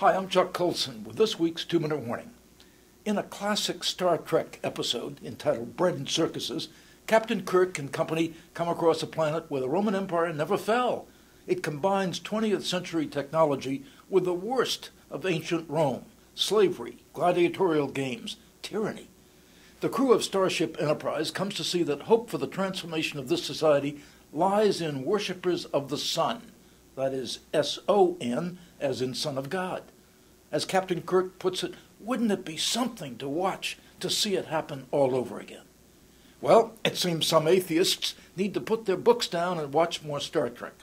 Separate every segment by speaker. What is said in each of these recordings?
Speaker 1: Hi, I'm Chuck Colson with this week's 2-Minute Warning. In a classic Star Trek episode entitled Bread and Circuses, Captain Kirk and company come across a planet where the Roman Empire never fell. It combines 20th century technology with the worst of ancient Rome: slavery, gladiatorial games, tyranny. The crew of Starship Enterprise comes to see that hope for the transformation of this society lies in worshippers of the sun. That is S-O-N, as in Son of God. As Captain Kirk puts it, wouldn't it be something to watch to see it happen all over again? Well, it seems some atheists need to put their books down and watch more Star Trek.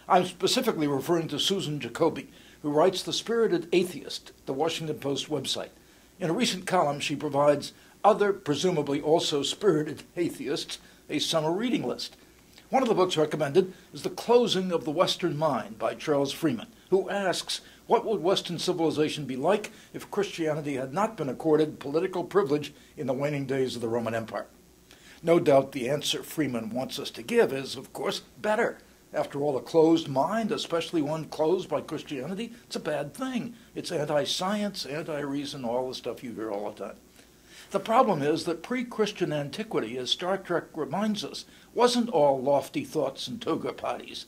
Speaker 1: I'm specifically referring to Susan Jacoby, who writes The Spirited Atheist, the Washington Post website. In a recent column, she provides other, presumably also spirited atheists, a summer reading list. One of the books recommended is The Closing of the Western Mind by Charles Freeman, who asks, what would Western civilization be like if Christianity had not been accorded political privilege in the waning days of the Roman Empire? No doubt the answer Freeman wants us to give is, of course, better. After all, a closed mind, especially one closed by Christianity, it's a bad thing. It's anti-science, anti-reason, all the stuff you hear all the time. The problem is that pre-Christian antiquity, as Star Trek reminds us, wasn't all lofty thoughts and toga parties.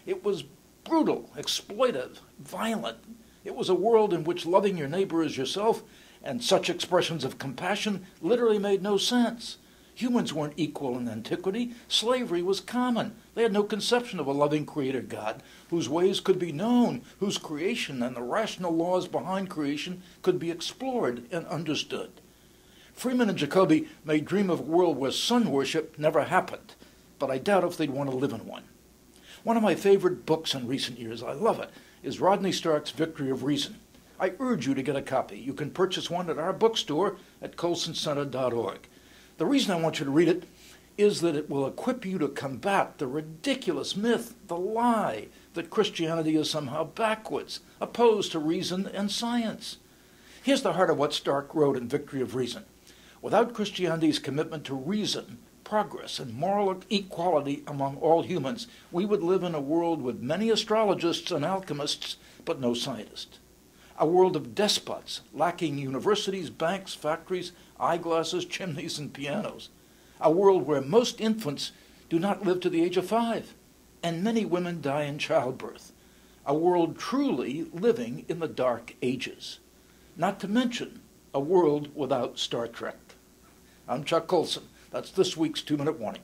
Speaker 1: It was brutal, exploitive, violent. It was a world in which loving your neighbor as yourself and such expressions of compassion literally made no sense. Humans weren't equal in antiquity. Slavery was common. They had no conception of a loving creator God whose ways could be known, whose creation and the rational laws behind creation could be explored and understood. Freeman and Jacoby may dream of a world where sun worship never happened, but I doubt if they'd want to live in one. One of my favorite books in recent years, I love it, is Rodney Stark's Victory of Reason. I urge you to get a copy. You can purchase one at our bookstore at colsoncenter.org. The reason I want you to read it is that it will equip you to combat the ridiculous myth, the lie, that Christianity is somehow backwards, opposed to reason and science. Here's the heart of what Stark wrote in Victory of Reason. Without Christianity's commitment to reason, progress, and moral equality among all humans, we would live in a world with many astrologists and alchemists, but no scientists. A world of despots, lacking universities, banks, factories, eyeglasses, chimneys, and pianos. A world where most infants do not live to the age of 5, and many women die in childbirth. A world truly living in the dark ages. Not to mention a world without Star Trek. I'm Chuck Colson. That's this week's 2-Minute Warning.